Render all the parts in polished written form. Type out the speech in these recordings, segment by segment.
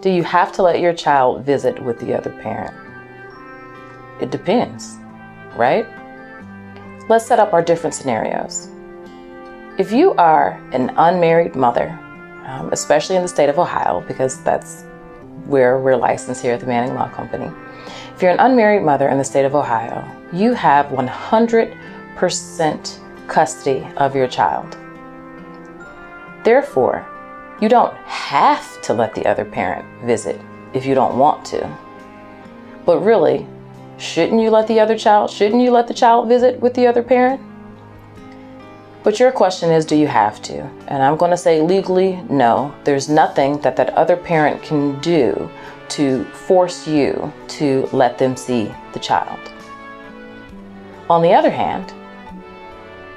Do you have to let your child visit with the other parent? It depends, right? Let's set up our different scenarios. If you are an unmarried mother, especially in the state of Ohio, because that's where we're licensed here at the Manning Law Company. If you're an unmarried mother in the state of Ohio, you have 100% custody of your child. Therefore, you don't have to let the other parent visit if you don't want to. But really, shouldn't you let the child visit with the other parent? But your question is, do you have to? And I'm going to say legally, no. There's nothing that other parent can do to force you to let them see the child. On the other hand,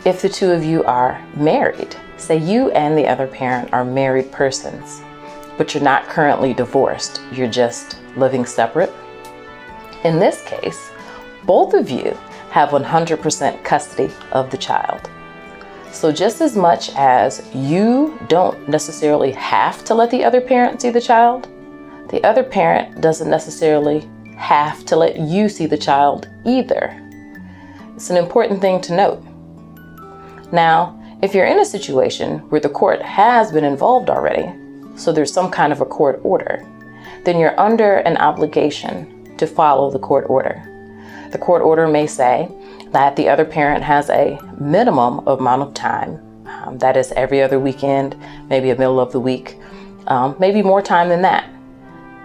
if the two of you are married, say you and the other parent are married persons, but you're not currently divorced, you're just living separate. In this case, both of you have 100% custody of the child. So just as much as you don't necessarily have to let the other parent see the child, the other parent doesn't necessarily have to let you see the child either. It's an important thing to note. Now, if you're in a situation where the court has been involved already, so there's some kind of a court order, then you're under an obligation to follow the court order. The court order may say that the other parent has a minimum amount of time, that is every other weekend, maybe a middle of the week, maybe more time than that.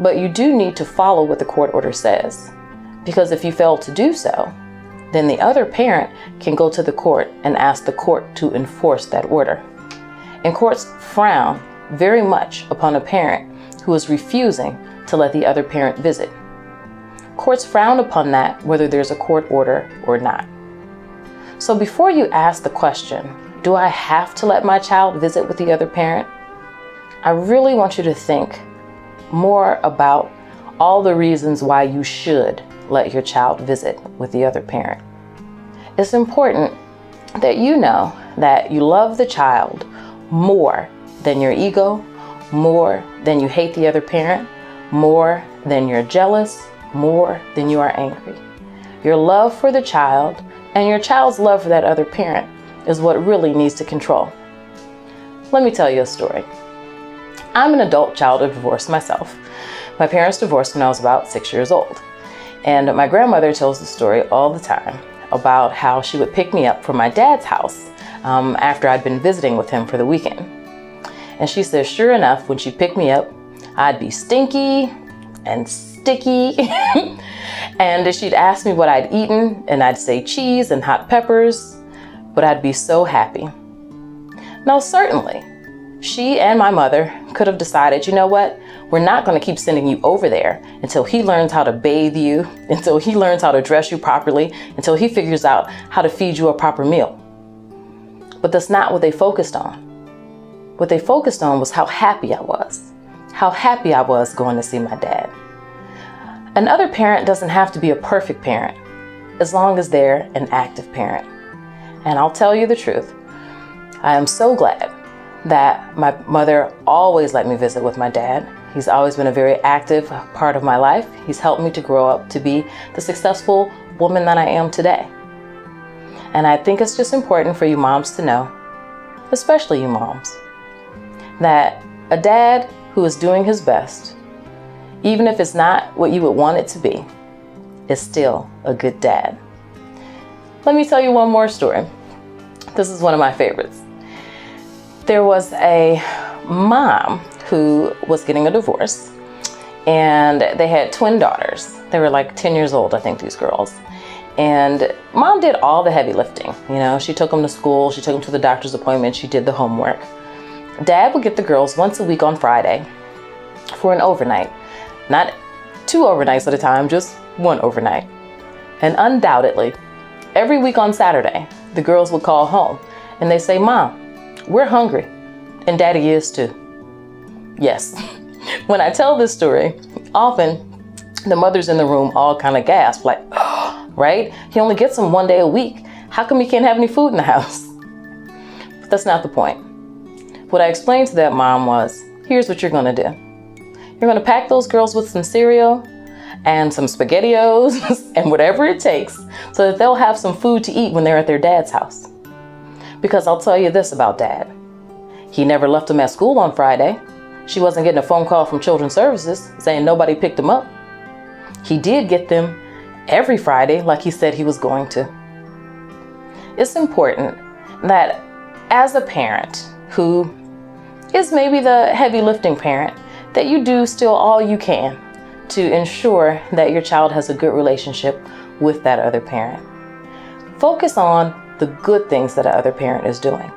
But you do need to follow what the court order says, because if you fail to do so, then the other parent can go to the court and ask the court to enforce that order. And courts frown very much upon a parent who is refusing to let the other parent visit. Courts frown upon that whether there's a court order or not. So before you ask the question, do I have to let my child visit with the other parent? I really want you to think more about all the reasons why you should let your child visit with the other parent. It's important that you know that you love the child more than your ego, more than you hate the other parent, more than you're jealous, more than you are angry. Your love for the child and your child's love for that other parent is what really needs to control. Let me tell you a story. I'm an adult child of divorce myself. My parents divorced when I was about 6 years old. And my grandmother tells the story all the time about how she would pick me up from my dad's house after I'd been visiting with him for the weekend. And she says, sure enough, when she picked me up, I'd be stinky and sticky. And she'd ask me what I'd eaten, and I'd say cheese and hot peppers, but I'd be so happy. Now, certainly, she and my mother could have decided, you know what? We're not going to keep sending you over there until he learns how to bathe you, until he learns how to dress you properly, until he figures out how to feed you a proper meal. But that's not what they focused on. What they focused on was how happy I was going to see my dad. Another parent doesn't have to be a perfect parent, as long as they're an active parent. And I'll tell you the truth, I am so glad that my mother always let me visit with my dad. He's always been a very active part of my life. He's helped me to grow up to be the successful woman that I am today. And I think it's just important for you moms to know, especially you moms, that a dad who is doing his best, even if it's not what you would want it to be, is still a good dad. Let me tell you one more story. This is one of my favorites. There was a mom who was getting a divorce, and they had twin daughters. They were like 10 years old, I think, these girls. And mom did all the heavy lifting. You know, she took them to school, she took them to the doctor's appointment, she did the homework. Dad would get the girls once a week on Friday for an overnight. Not 2 overnights at a time, just 1 overnight. And undoubtedly, every week on Saturday, the girls would call home and they say, Mom, we're hungry, and Daddy is too. Yes. When I tell this story, often the mothers in the room all kind of gasp, like, oh, right? He only gets them 1 day a week. How come he can't have any food in the house? But that's not the point. What I explained to that mom was, here's what you're going to do. You're going to pack those girls with some cereal and some SpaghettiOs and whatever it takes so that they'll have some food to eat when they're at their dad's house. Because I'll tell you this about Dad. He never left them at school on Friday. She wasn't getting a phone call from Children's Services saying nobody picked them up. He did get them every Friday like he said he was going to. It's important that as a parent who is maybe the heavy lifting parent, that you do still all you can to ensure that your child has a good relationship with that other parent. Focus on the good things that the other parent is doing,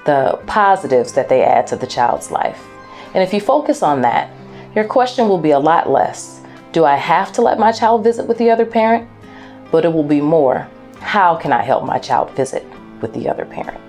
the positives that they add to the child's life. And if you focus on that, your question will be a lot less, do I have to let my child visit with the other parent? But it will be more, how can I help my child visit with the other parent?